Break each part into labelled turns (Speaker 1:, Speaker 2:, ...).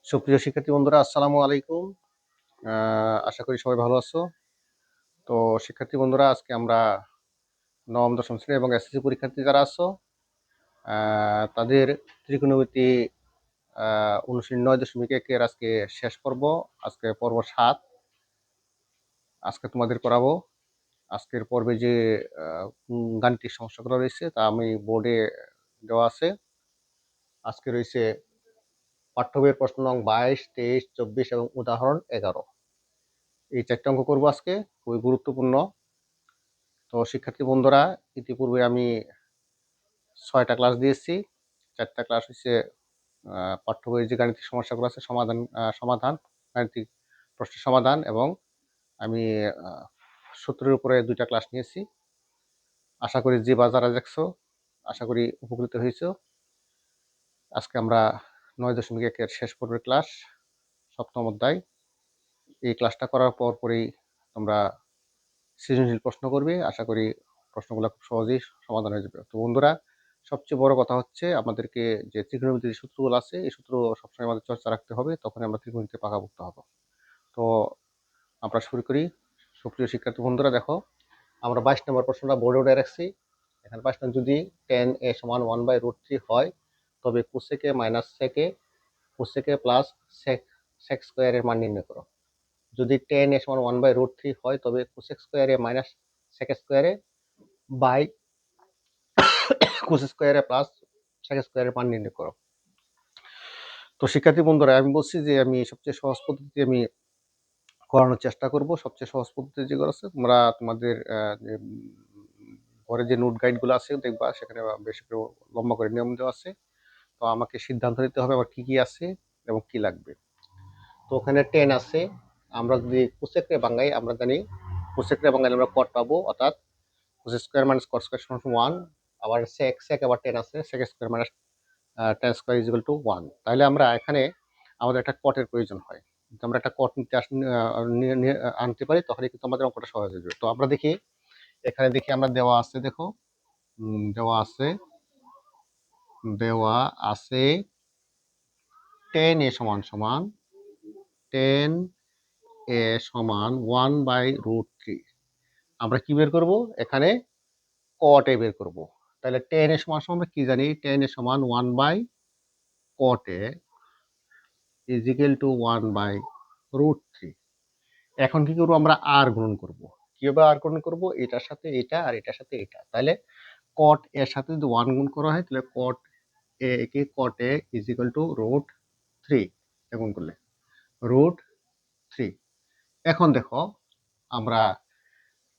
Speaker 1: সুপ্রিয় শিক্ষার্থী বন্ধুরা, আসসালামু আলাইকুম। আশা করি সবাই ভালো আছো। তো শিক্ষার্থী বন্ধুরা, আজকে আমরা নবম দশম শ্রেণী এবং এসএসসি পরীক্ষার্থী যারা আছো, তাদের ত্রিকোণমিতি অনুশীলন 9.1 এর আজকে শেষ পর্ব। আজকে পর্ব 7 আজকে তোমাদের করাবো। আজকের পর্বে যে গাণিতিক সমস্যাগুলো রয়েছে তা আমি বোর্ডে দেওয়া আছে। আজকে রয়েছে পাঠ্য বইয়ের প্রশ্ন নং 22, 23, 24 এবং উদাহরণ 11। এই 4টা অঙ্ক করবো আজকে, খুবই গুরুত্বপূর্ণ। তো শিক্ষার্থী বন্ধুরা, ইতিপূর্বে আমি 6টা ক্লাস দিয়েছি। 4টা ক্লাস হচ্ছে পাঠ্য বইয়ের যে গাণিতিক সমস্যাগুলো আছে সমাধান, গাণিতিক প্রশ্নের সমাধান, এবং আমি সূত্রের উপরে 2টা ক্লাস নিয়েছি। আশা করি যে বা যারা দেখছো, আশা করি উপকৃত হয়েছো। আজকে আমরা 9.1 এর শেষ পর্বের ক্লাস, 7ম অধ্যায়। এই ক্লাসটা করার পরেই তোমরা সৃজনশীল প্রশ্ন করবে। আশা করি প্রশ্নগুলো খুব সহজেই সমাধান হয়ে যাবে। তো বন্ধুরা, সবচেয়ে বড় কথা হচ্ছে আমাদেরকে যে ত্রিকোণমিতির যে সূত্রগুলো আছে এই সূত্র সবসময় আমাদের চর্চা রাখতে হবে, তখন আমরা ত্রিকোণমিতিতে পাকাপোক্ত হব। তো আমরা শুরু করি। সুপ্রিয় শিক্ষার্থী বন্ধুরা, দেখো আমরা 22 নম্বর প্রশ্নটা বোর্ডে উঠে রাখছি। এখানে 22 নম্বর, যদি tan a সমান 1/√3 হয় তবে cosec a minus sec a cosec a plus sec square এর মান নির্ণয় করো। যদি tan a সমান 1/√3 হয় তবে cosec square a minus sec square a by cos square a plus sec square এর মান নির্ণয় করো। তো শিক্ষার্থী বন্ধুরা, আমি বলছি যে আমি সবচেয়ে সহজ পদ্ধতি আমি করানোর চেষ্টা করব। সবচেয়ে সহজ পদ্ধতি যেগুলো আছে তোমরা তোমাদের ঘরে যে নোট গাইডগুলো আছে দেখবা, সেখানে বেশি করে লম্বা করে নিয়ম দেওয়া আছে। তো আমাকে সিদ্ধান্ত নিতে হবে আমার কি কি আছে এবং কি লাগবে। তো ওখানে 10 আছে। আমরা যদি কোসেকরে বাঙাই, আমরা জানি কোসেকরে বাঙাইলে আমরা কট পাবো, অর্থাৎ কোস স্কয়ার মাইনাস কট স্কয়ার সমান 1। আবার sec আবার 10 আছে, sec square minus tan square is equal to 1। তাহলে আমরা এখানে আমাদের একটা কটের প্রয়োজন হয়। যদি আমরা একটা কট আনতে পারি তাহলে কিন্তু আমাদের অঙ্কটা সহজ হয়ে যাবে। তো আমরা দেখি, এখানে দেখি আমরা দেওয়া আছে, দেখো দেওয়া আছে 10 a সমান 1/√3। আমরা কি বের করব? এখানে cot a বের করব। তাহলে 10 a সমান আমরা কি জানি? 10 a সমান 1/cot a is equal two 1/√3। এখন কি করব? আমরা আর গুণন করব। কিভাবে আর গুণন করব? এটার সাথে এটা আর এটার সাথে এটা। তাহলে cot এর সাথে যদি 1 গুণ করা হয় তাহলে cot a is equal two √3 গুণ করলে √3। এখন দেখো, আমরা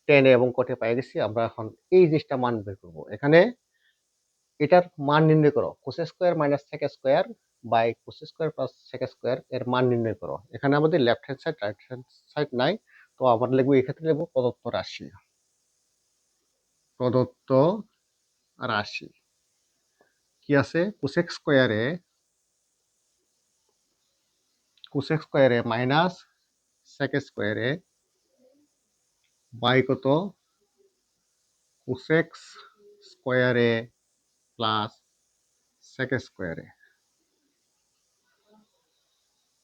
Speaker 1: 10 এবং cot a পেয়ে গেছি। আমরা এখন এই জিনিসটা মান বের করব। এখানে এটার মান নির্ণয় করো। cos square minus sec square by cos square plus sec square এর মান নির্ণয় করো। এখানে আমাদের left hand side right hand side নাই, তো আমরা লিখবো, এই ক্ষেত্রে লিখবো প্রদত্ত রাশি কি আছে? cosec স্কয়ারে মাইনাস sec স্কয়ারে বাই কত? cosec স্কয়ারে প্লাস sec স্কয়ারে।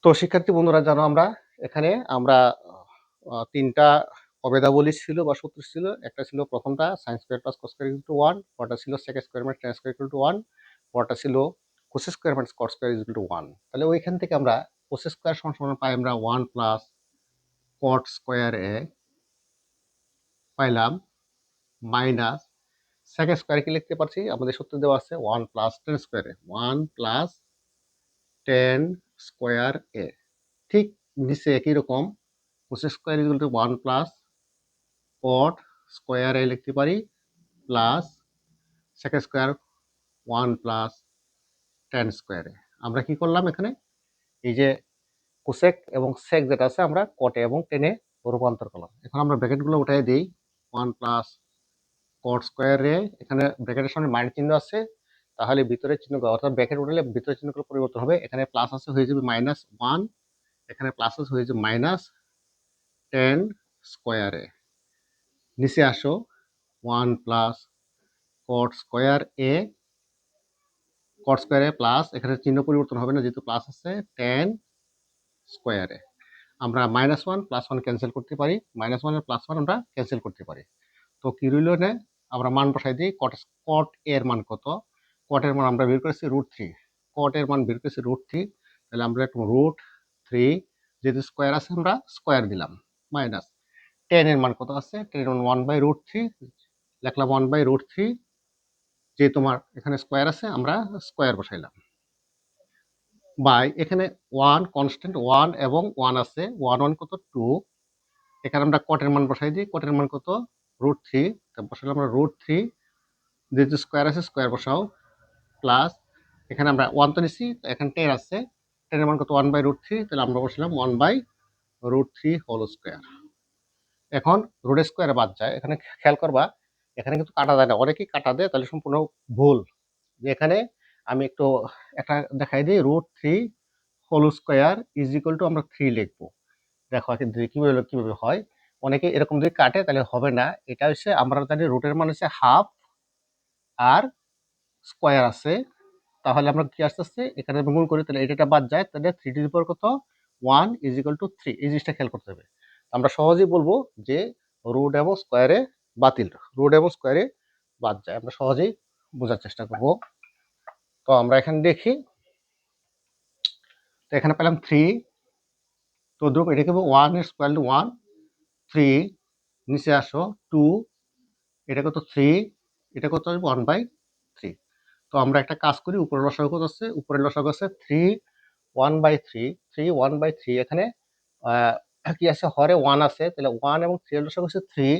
Speaker 1: তো শিক্ষার্থী বন্ধুরা, জানো এখানে আমরা 3টা অবেদাবলী ছিল বা সূত্র ছিল। একটা ছিল প্রথমটা sin square plus cos square equal to 1, পরটা ছিল sec square minus tan square equal to 1, পরটা ছিল cos square minus cot square equal to 1। তাহলে ওইখান থেকে আমরা cos স্কয়ার সমান সমান পাই আমরা 1 প্লাস cot স্কয়ার এ পাইলাম মাইনাস sec স্কয়ার কি লিখতে পারছি? আমাদের সূত্র দেওয়া আছে 1 plus tan square A, 1 plus tan square A. ঠিক নিচে একই রকম cos square equal to 1 plus cot square A লিখতে পারি plus sec square 1 plus tan square A. আমরা কি করলাম? এখানে এই যে কোসেক এবং সেক যেটা আছে আমরা কটে এবং টেনে রূপান্তর করলাম। এখন আমরা ব্র্যাকেটগুলো উঠাই দিই। 1 প্লাস cot স্কয়ার এ, এখানে ব্র্যাকেটের সামনে মাইনাস চিহ্ন আছে, তাহলে ভিতরের চিহ্ন, অর্থাৎ ব্র্যাকেট উঠালে ভিতরের চিহ্নগুলো পরিবর্তন হবে। এখানে প্লাস আছে, হয়ে যাবে -1, এখানে প্লাস আছে, হয়ে যাবে মাইনাস tan স্কয়ার এ। নিচে আসো, 1 প্লাস cot স্কয়ার এ, cot স্কয়ার এ প্লাস, এখানে চিহ্ন পরিবর্তন হবে না যেহেতু প্লাস আছে, tan স্কোয়ারে। আমরা -1 +1 ক্যান্সেল করতে পারি, -1 আর +1 আমরা ক্যান্সেল করতে পারি। তো কি রইল না, আমরা মান বসাই দিই। কট এর মান কত? কট এর মান আমরা বের করেছি √3। কট এর মান বের করেছি √3, তাহলে আমরা একটু √3, যেহেতু স্কোয়ার আছে আমরা স্কোয়ার দিলাম, মাইনাস টেন এর মান কত আছে? টেন এর মান 1/√3, লিখলাম 1/√3, যে তোমার এখানে স্কোয়ার আছে আমরা স্কোয়ার বসাইলাম, বাই এখানে 1 কনস্ট্যান্ট, 1 এবং 1 আছে, 1 কত? 2। এখানে আমরা কটের মান বসাই দিই, কটের মান কত? √3, বসালাম আমরা √3, যেহেতু স্কোয়ার আছে স্কোয়ার বসাও, প্লাস এখানে আমরা 1 তো নিচ্ছি, এখানে 10 আছে, 10 এর মান কত? 1/√3, তাহলে আমরা বসালাম 1/√3 হোল স্কোয়ার। এখন রুটের স্কোয়ারে বাদ যায়, এখানে খেয়াল করবা এখানে কিন্তু কাটা যায় না, অনেকেই কাটা দেয়, তাহলে সম্পূর্ণ ভুল। যে এখানে আমি একটু একটা দেখাই দিই, √3 whole square is equal to আমরা 3 লিখবো। দেখো কিভাবে হয়, অনেকে এরকম যদি কাটে তাহলে হবে না। এটা হচ্ছে আমরা জানি রুটের মান হচ্ছে হাফ আর স্কোয়ার আছে, তাহলে আমরা কি আসতে এখানে গুণ করি, তাহলে এটা বাদ যায়, তাহলে 3 কত? 1 ইজ ইকুয়াল টু 3। এই জিনিসটা খেয়াল করতে হবে। আমরা সহজেই বলবো যে রুট এবং স্কোয়ারে বাতিল, রুট এবং স্কোয়ারে বাদ যায়, আমরা সহজেই বোঝার চেষ্টা করব। তো আমরা এখানে দেখি, তো এখানে পেলাম 3, তো দ্রুপ এটা কি 1 এর স্কোয়ার 1, 3, নিচে আসো 2, এটা কত? 3, এটা কত? 1/3। তো আমরা একটা কাজ করি, উপরের লসাগু কত আছে? উপরের লসাগু আছে 3, 1/3, 3, 1/3, এখানে কি আছে? হরে 1 আছে, তাহলে 1 এবং 3 এর লসাগু হচ্ছে 3,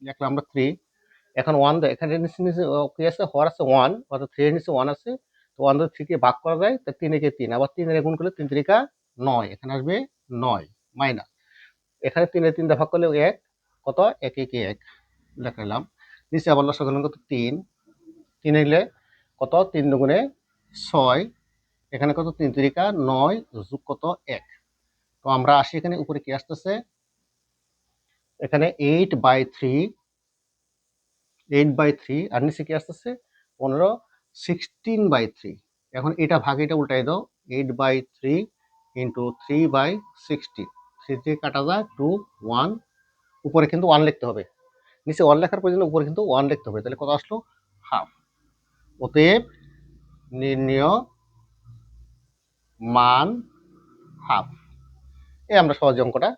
Speaker 1: লিখলাম আমরা 3। এখন 1 দেয়, এখানে নিচে কি আছে? হর আছে 1, অর্থাৎ 3 এর নিচে 1 আছে, তো 1 দিয়ে 3 কে ভাগ করা যায়, তো 3 একে 3, আবার 3 এর গুণ করলে 3 3 9, এখানে আসবে 9, মাইনাস এখানে 3 এর 3 দিয়ে ভাগ করলে 1, কত? 1 1 1 লিখলাম। নিচে আবার লসাগু হলো কত? 3, 3 এলে কত? 3 দুগুণে 6, এখানে কত? 3 3 9, যোগ কত? 1। তো আমরা আসি, এখানে উপরে কি আসতেছে? এখানে 8/3, 8/3, আর নিচে কি আসতেছে? 15, 16/3। এখন এটা ভাগে এটা উল্টাই দাও, 8/3 ইন্টু 3/16, 3 থেকে কাটা যায় 2, 1, উপরে কিন্তু 1 লিখতে হবে, নিচে 1 লেখার প্রয়োজন, উপরে কিন্তু 1 লিখতে হবে, তাহলে কত আসলো? হাফ। অতএব নির্ণেয় মান হাফ। আমরা সহজে অঙ্কটা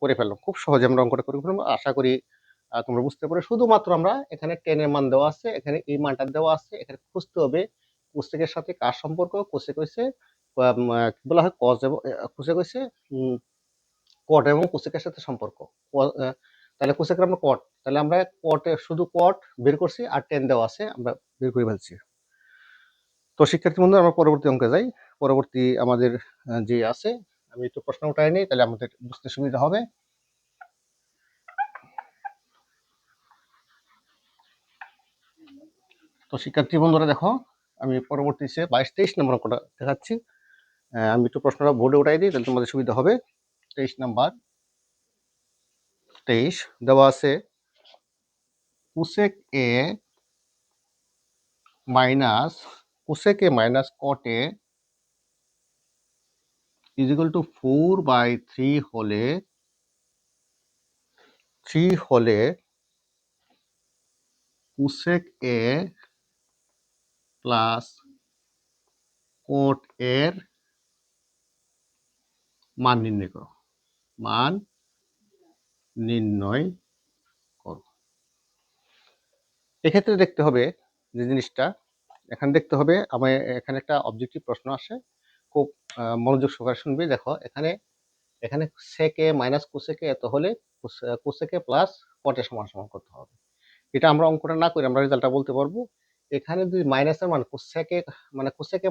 Speaker 1: করে ফেললাম, খুব সহজে আমরা অঙ্কটা করে ফেললাম। আশা করি তোমরা বুঝতে পারো। শুধুমাত্র আমরা এখানে 10 এর মান দেওয়া আছে, এখানে এই মানটা দেওয়া আছে, এখানে খুঁজতে হবে কোসেকের সাথে কার সম্পর্ক। কোসেক হইছে কি বলা হয়, কজ এবং কোসেক হইছে কট এবং কোসেকের সাথে সম্পর্ক। তাহলে কোসেকের আমরা কট, তাহলে আমরা কটে শুধু কট বের করছি, আর 10 দেওয়া আছে, আমরা বের করে ফেলছি। তো শিক্ষার্থী বন্ধু, আমরা পরবর্তী অঙ্কে যাই। পরবর্তী আমাদের যে আছে, আমি একটু প্রশ্ন উঠাই নিই, তাহলে আমাদের বুঝতে সুবিধা হবে। তো শিক্ষার্থী বন্ধুরা দেখো, আমি পরবর্তী 22-23 নম্বর অঙ্কটা দেখাচ্ছি। আমি একটু প্রশ্নটা বোর্ডে উঠাই দিই, তাহলে তোমাদের সুবিধা হবে। 23 নাম্বার, 23 দেওয়া আছে cosec A minus caught A is equal two 4/3 হলে কোসেক এ প্লাস কট এর মান নির্ণয় করো, মান নির্ণয় করো। এক্ষেত্রে দেখতে হবে যে জিনিসটা, এখানে দেখতে হবে, আমার এখানে একটা অবজেক্টিভ প্রশ্ন আসে, খুব মনোযোগ সহকারে শুনবি। দেখো এখানে এখানে সেকে মাইনাস কোসেকে এত হলে কোসেকে প্লাস কটের সমান সমান করতে হবে। এটা আমরা অঙ্কটা না করে আমরা রেজাল্টটা বলতে পারবো। এখানে যদি মাইনাসের মান কোসেকে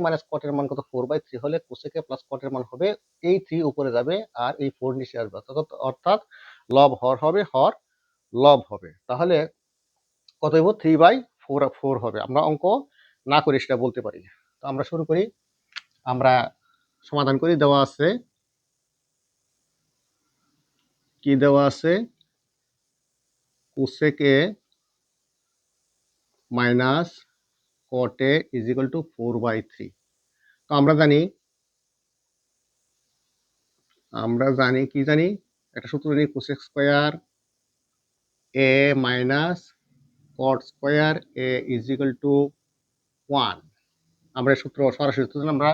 Speaker 1: মাইনাস কটের মান কত? 4/3 হলে কোসেকে প্লাস কটের মান হবে, এই 3 উপরে যাবে আর এই 4 নিচে আসবে, অর্থাৎ লব হর হবে, হর লব হবে। তাহলে কত হইব? 3/4 হবে। আমরা অঙ্ক না করে সেটা বলতে পারি। তো আমরা শুরু করি, আমরা সমাধান করি। দেওয়া আছে কি? দেওয়া আছে cosec A minus caught A is equal two 4/3। তো আমরা জানি আমরা জানি কি জানি, একটা সূত্র জানি cosec square A minus cot square A is equal to 1। আমরা সূত্র সরাসরি সূত্র আমরা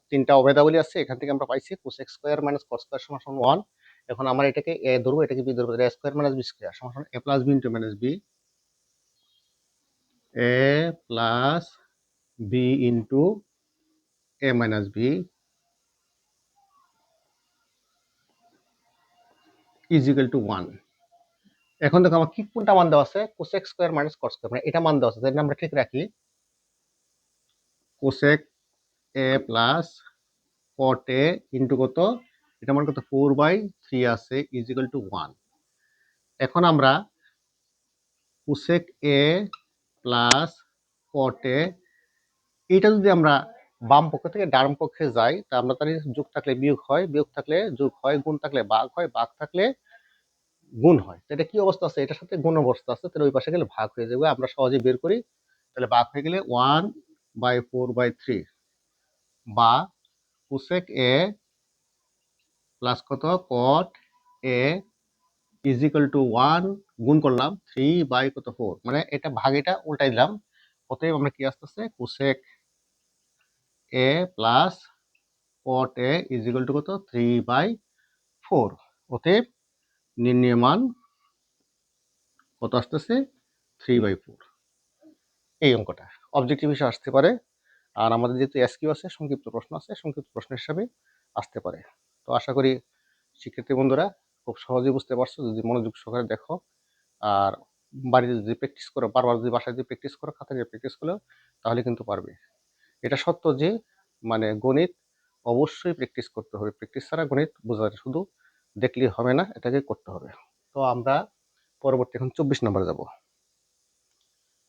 Speaker 1: তিনটা অভেদাবলী আছে, এখান থেকে আমরা পাইছি cosec square minus cot square সমান 1। এখন আমরা এটাকে এ ধরবো, এটাকে বি ধরবো, A square minus B square সমান A plus B into minus B, A plus B into A minus B is equal to 1। এখন দেখো আমার কি কোনটা মান দেওয়া আছে, cosec square minus cot square, মানে এটা মান দেওয়া আছে, তাই আমরা ঠিক রাখি cosec A plus cot A into কত, এটা মান কত 4/3 আছে ইজ ইকুয়াল টু 1। এখন আমরা কোসেক এ প্লাস কট এ, এটা যদি আমরা বাম পক্ষ থেকে ডান পক্ষে যাই, তা আমরা জানি যোগ থাকলে বিয়োগ হয়, বিয়োগ থাকলে যোগ হয়, গুণ থাকলে ভাগ হয়, ভাগ থাকলে গুণ হয়। তো এটা কি অবস্থা আছে, এটার সাথে গুণ অবস্থা আছে, তাহলে ওই পাশে গেলে ভাগ হয়ে যাবে, আমরা সহজে বের করি। তাহলে ভাগ হয়ে গেলে 1/4/3 বা কোসেক এ প্লাস কত কট এ ইজ ইকুয়াল টু 1 গুণ করলাম 3/4, মানে এটা ভাগেটা উল্টাই দিলাম। অতএব আমরা কি আসতেছে cosec A plus cot A is equal two কত 3/4। অতএব নির্ণয় মান কত আসতেছে 3/4। এই অঙ্কটা অবজেক্টিভ হিসেবে আসতে পারে, আর আমাদের যেহেতু এসকিউ আছে, সংক্ষিপ্ত প্রশ্ন আছে, সংক্ষিপ্ত প্রশ্ন হিসাবে আসতে পারে। তো আশা করি শিক্ষার্থী বন্ধুরা খুব সহজেই বুঝতে পারছো যদি মনোযোগ সহকারে দেখো, আর বাড়িতে যদি প্র্যাকটিস করো, বারবার যদি বাসায় যদি প্র্যাকটিস করো, খাতায় যদি প্র্যাকটিস করো, তাহলে কিন্তু পারবে। এটা সত্য যে মানে গণিত অবশ্যই প্র্যাকটিস করতে হবে, প্র্যাকটিস ছাড়া গণিত বোঝা যায়, শুধু দেখলেই হবে না, এটাকে করতে হবে। তো আমরা পরবর্তী এখন 24 নম্বরে যাব,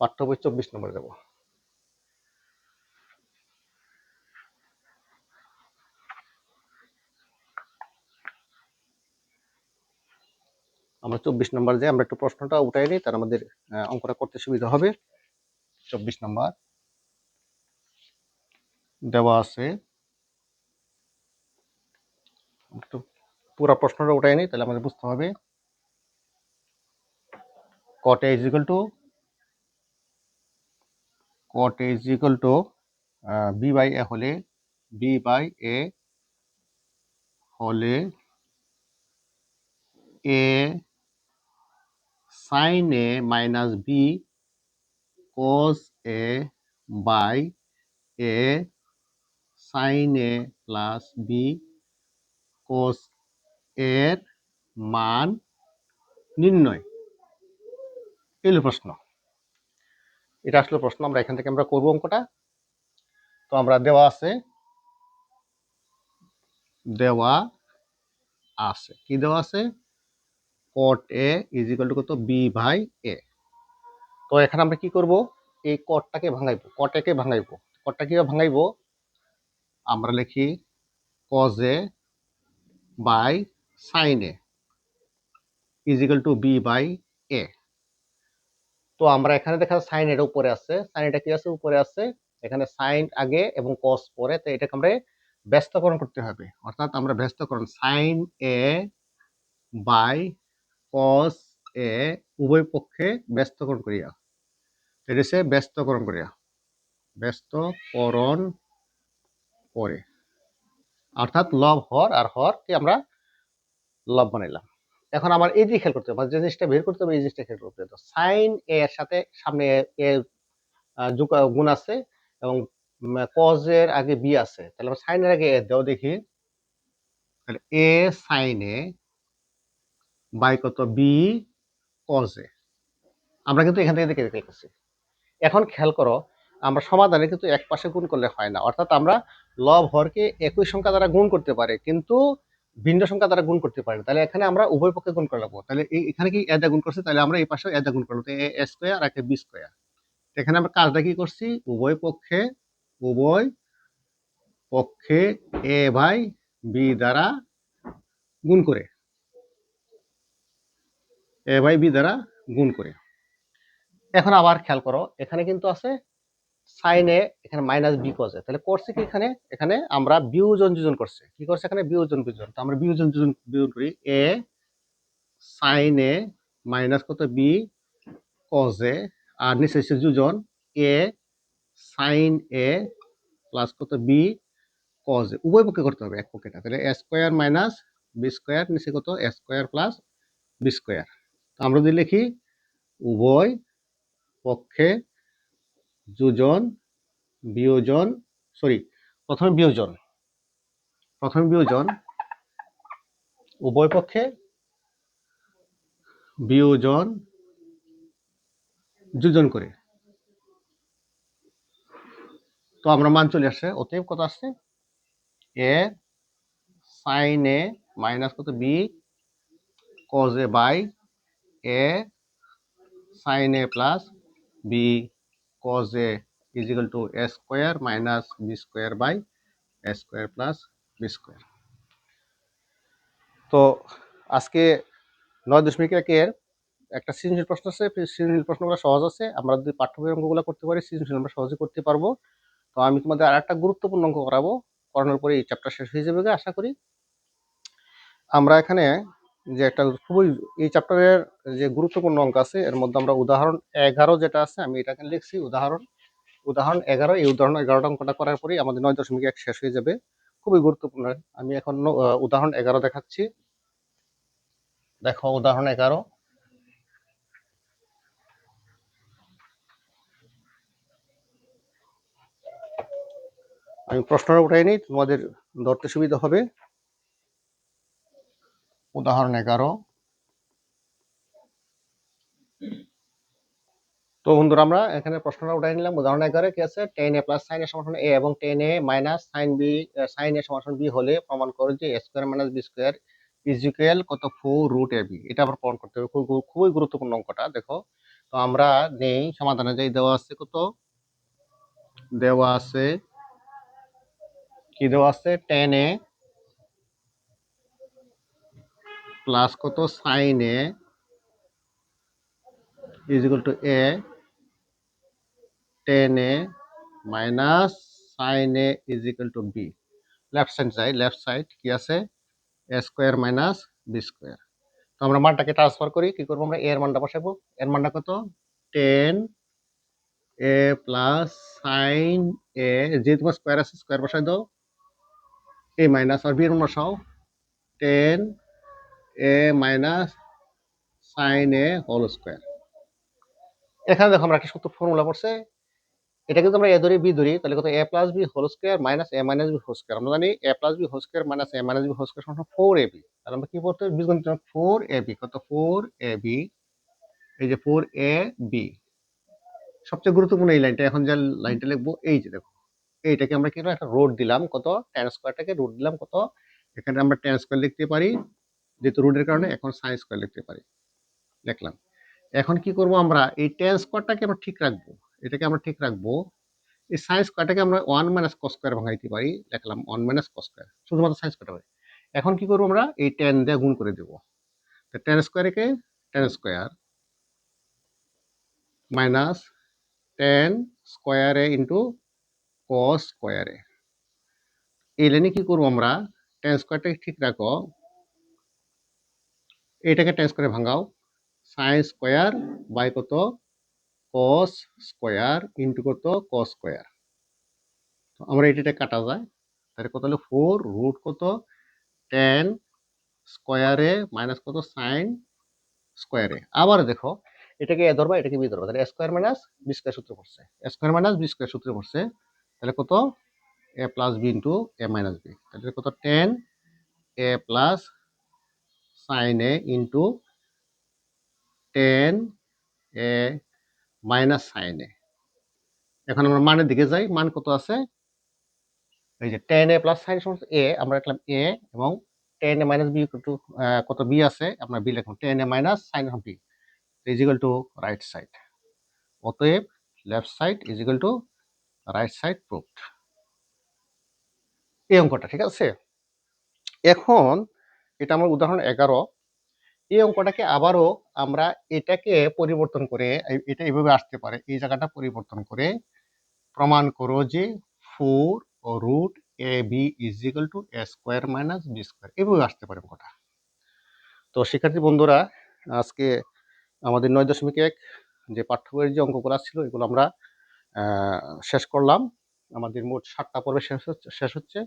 Speaker 1: পাঠ্য বই 24 নম্বরে যাব। আমরা 24 নম্বর যে আমরা একটু প্রশ্নটা উঠাই নিই, তার আমাদের অঙ্কটা করতে সুবিধা হবে। 24 নম্বর দেওয়া আছে, একটু পুরো প্রশ্নটা উঠাই নিই, তাহলে আমাদের বুঝতে হবে। cot a is equal to b by a হলে b by a হলে a sin a minus b cos a by a sin a plus b cos এর মান নির্ণয়। এলো প্রশ্ন, এটা আসলে প্রশ্ন, আমরা এখান থেকে আমরা করবো অঙ্কটা। তো আমরা দেওয়া আছে কি দেওয়া আছে, cot a is equal to কত b by a। তো এখানে আমরা কি করব, এই কটটাকে ভাঙাইবো, কটটাকে ভাঙাইবো। কটটা কিভাবে ভাঙাইবো, আমরা লিখি cos a by sin a is equal to b by a। তো আমরা এখানে দেখা সাইন এটা উপরে আছে, সাইন এটা কি আছে উপরে আছে, এখানে সাইন আগে এবং cos পরে, তো এটাকে আমরা ব্যস্তকরণ করতে হবে। অর্থাৎ আমরা ব্যস্তকরণ sine a by cos a উভয় পক্ষে ব্যস্তকরণ করিয়া, এটা হচ্ছে ব্যস্তকরণ করিয়া, ব্যস্তকরণ করে, অর্থাৎ লব হর আর হরকে আমরা লব বানাইলাম। এখন আমার এই যে খেয়াল করতে হবে, যে জিনিসটা বের করতে হবে, এই জিনিসটা খেয়াল করতে হবে। সাইন এ এর সাথে সামনে এ গুণ আছে এবং কজ এর আগে বি আছে, তাহলে আমরা সাইনের আগে এ দাও দেখি, তাহলে এ সাইন এ বাই কত বি কজ এ। আমরা কিন্তু এখান থেকে দেখে দেখতেছি। এখন খেয়াল করো, আমরা সমাধানে কিন্তু এক পাশে গুণ করলে হয় না, অর্থাৎ আমরা লব হরকে একই সংখ্যা দ্বারা গুণ করতে পারে, কিন্তু ভিন্ন সংখ্যা দ্বারা গুণ করতে পারি। তাহলে এখানে আমরা উভয় পক্ষে গুণ করে নেবো। তাহলে এখানে কি এ দ্বারা গুণ করছে, তাহলে আমরা এই পাশে এ দ্বারা গুণ করবো, এ স্কোয়ার আর একটা বি স্কোয়ার। এখানে আমরা কাজটা কি করছি, উভয় পক্ষে এ বাই বি দ্বারা গুণ করে, এ বাই বি দ্বারা গুণ করে। এখন আবার খেয়াল করো, এখানে কিন্তু আছে সাইন এ এখানে মাইনাস বি কজ এ, তাহলে করছে কি এখানে, এখানে আমরা বিয়োজন যোজন করছে, কি করছে এখানে বিয়োজন বিয়োজন, তো আমরা বিয়োজন যোজন বিয়োজন করি, এ সাইন এ মাইনাস কত বি কজ এ, আর নিচে হচ্ছে যোজন, এ সাইন এ প্লাস কত বি কজ এ, উভয় পক্ষে করতে হবে, এক পক্ষে না, তাহলে এ স্কোয়ার মাইনাস বি স্কোয়ার, নিচে কত এ স্কোয়ার প্লাস বি স্কোয়ার। আমরা যদি লিখি উভয় পক্ষে যোজন বিয়োজন, সরি প্রথমে বিয়োজন, প্রথমে বিয়োজন, উভয় পক্ষে বিয়োজন যোজন করে, তো আমরা মান চলে আসছে, অতএব কত আসছে, এ সাইন এ মাইনাস কত b cos a by a sine a plus b cos a is equal to a square minus B square by a square plus b square. তো আজকে 9.1-এর একটা সৃজনশীল প্রশ্ন আছে, সৃজনশীল প্রশ্নগুলো সহজ আছে, আমরা যদি পাঠ্য বই অঙ্কগুলো করতে পারি সৃজনশীল আমরা সহজে করতে পারবো। তো আমি তোমাদের আর একটা গুরুত্বপূর্ণ অঙ্ক করাবো, করানোর পরে এই চ্যাপ্টার শেষ হয়ে যাবে আশা করি। আমরা এখানে যে একটা খুবই এই চ্যাপ্টারের যে গুরুত্বপূর্ণ অঙ্ক আছে এর মধ্যে আমরা উদাহরণ 11 যেটা আছে আমি এটা এখানে লিখছি, উদাহরণ 11, এই উদাহরণ 11টা অঙ্কটা করার পরেই আমাদের 9.1 শেষ হয়ে যাবে, খুবই গুরুত্বপূর্ণ। আমি এখন উদাহরণ 11 দেখাচ্ছি, দেখো উদাহরণ 11। আমি প্রশ্নটা উঠাই নিই, তোমাদের ধরতে সুবিধা হবে। উদাহরণ 11। তো বন্ধুরা আমরা এখানে প্রশ্নটা উঠাই নিলাম, উদাহরণ 11 কি আছে, tan a plus sin a সমান a এবং tan a minus sin a সমান b হলে প্রমাণ করো যে a square minus b square is equal কত 4 রুট ab। এটা আবার প্রমাণ করতে হবে, খুবই গুরুত্বপূর্ণ অঙ্কটা। দেখো তো আমরা নেই সমাধানে যাই, দেওয়া আছে কত, দেওয়া আছে কি, দেওয়া আছে tan a প্লাস কত sin a is equal two a tan a minus sin a is equal two b। Left side যাই, লেফট সাইড কি আছে এ স্কোয়ার মাইনাস বি স্কোয়ার। তো আমরা মানটাকে ট্রান্সফার করি, কি করবো আমরা, এর মানটা বসাবো, এর মানটা কত 10 এ প্লাস সাইন এ, যেহেতু তোমার স্কোয়ার আছে স্কোয়ার বসাই দাও, এ মাইনাস আর বি এর মান বসাও 10 এ মাইনাস সাইন এ হোল স্কোয়ার। এখানে দেখো আমরা একটা সূত্র ফর্মুলা পড়ছে, এটা কিন্তু আমরা এ ধরি বি ধরি, তাহলে কত A plus B whole square minus A minus B whole square. আমরা জানি A plus B whole square minus A minus B whole square সমান 4ab। তাহলে আমরা কি করতে হবে, বীজগণিত 4ab কত 4ab, এই যে 4ab, সবচেয়ে গুরুত্বপূর্ণ এই লাইনটা, এখন যে লাইনটা লিখবো এই যে দেখো, এইটাকে আমরা কি একটা রোড দিলাম কত, tan স্কয়ারটাকে রুট দিলাম কত, এখানে আমরা tan স্কয়ার লিখতে পারি, যেহেতু রুটের কারণে এখন sin স্কয়ার লিখতে পারি, লিখলাম। এখন কি করব, আমরা এই tan স্কয়ারটাকে আমরা ঠিক রাখবো, এটাকে আমরা ঠিক রাখবো, এই sin স্কয়ারটাকে আমরা 1 মাইনাস cos স্কয়ার ভাঙাইতে পারি, লিখলাম 1 মাইনাস cos স্কয়ার, শুধুমাত্র sin স্কয়ারটা হবে। এখন কি করব, আমরা এই tan দিয়ে গুণ করে দেব, তো tan স্কয়ারকে tan স্কয়ার মাইনাস tan স্কয়ারে ইনটু cos স্কয়ারে, এই লাইনে কি করবো আমরা, tan স্কয়ারটাকে ঠিক রাখো, এটাকে tan স্কয়ারে ভাঙাও, sin স্কয়ার বাই কত cos স্কয়ার ইনটু কত cos স্কয়ার। তো আমরা এটা কাটা যায়, তাহলে কত হলো 4 রুট কত tan স্কয়ারে মাইনাস কত sin স্কয়ারে। আবার দেখো এটাকে এ ধরবা, এটাকে বি ধরবা, তাহলে a square minus b square সূত্রে পড়ছে, a square minus b square সূত্রে পড়ছে, তাহলে কত a plus b into a minus b, তাহলে কত tan a plus sin a into tan a minus sin a। এখন আমরা মানের দিকে যাই, মান কত আছে, এই যে tan a প্লাস sin সমান a, আমরা লিখলাম a, এবং tan a minus b to কত b আছে, আমরা b লিখলাম, tan a minus sin b is equal to right side, অতএব left side is equal to right side proved. এই অঙ্কটা ঠিক আছে। এখন এটা আমার উদাহরণ 11, এই অঙ্কটাকে আবারও আমরা এটাকে পরিবর্তন করে, এটা এইভাবে আসতে পারে, এই জায়গাটা পরিবর্তন করে প্রমাণ করো যে 4 root a b is equal to a square minus B square, এভাবে আসতে পারে অঙ্কটা। তো শিক্ষার্থী বন্ধুরা, আজকে আমাদের 9.1 যে পাঠ্য বইয়ের যে অঙ্কগুলো ছিল এগুলো আমরা শেষ করলাম। আমাদের মোট 7টা পর্বে শেষ হচ্ছে।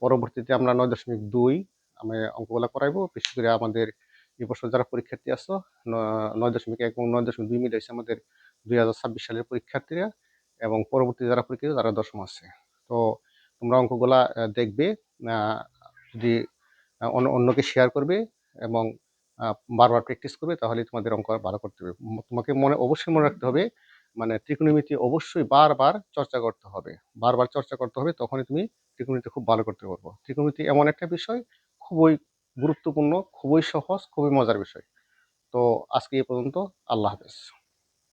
Speaker 1: পরবর্তীতে আমরা 9.2 আমি অঙ্কগুলো করাইবো। বিশেষ করে আমাদের এই বছর যারা পরীক্ষার্থী আছো 9.1 এবং 9.2 মিলে হচ্ছে আমাদের 2026 সালের পরীক্ষার্থীরা, এবং পরবর্তী যারা পরীক্ষা তারা দশম আছে। তো তোমরা অঙ্কগুলা দেখবে, যদি অন্যকে শেয়ার করবে এবং বারবার প্র্যাকটিস করবে, তাহলে তোমাদের অঙ্ক ভালো করতে হবে। তোমাকে অবশ্যই মনে রাখতে হবে, মানে ত্রিকোণমিতি অবশ্যই বারবার চর্চা করতে হবে। বারবার চর্চা করতে হবে, তখনই তুমি ত্রিকোণমিতি খুব ভালো করতে পারবো। ত্রিকোণমিতি এমন একটা বিষয়, খুবই গুরুত্বপূর্ণ, খুবই সহজ, খুবই মজার বিষয়। তো আজকে এই পর্যন্ত। আল্লাহ হাফেজ।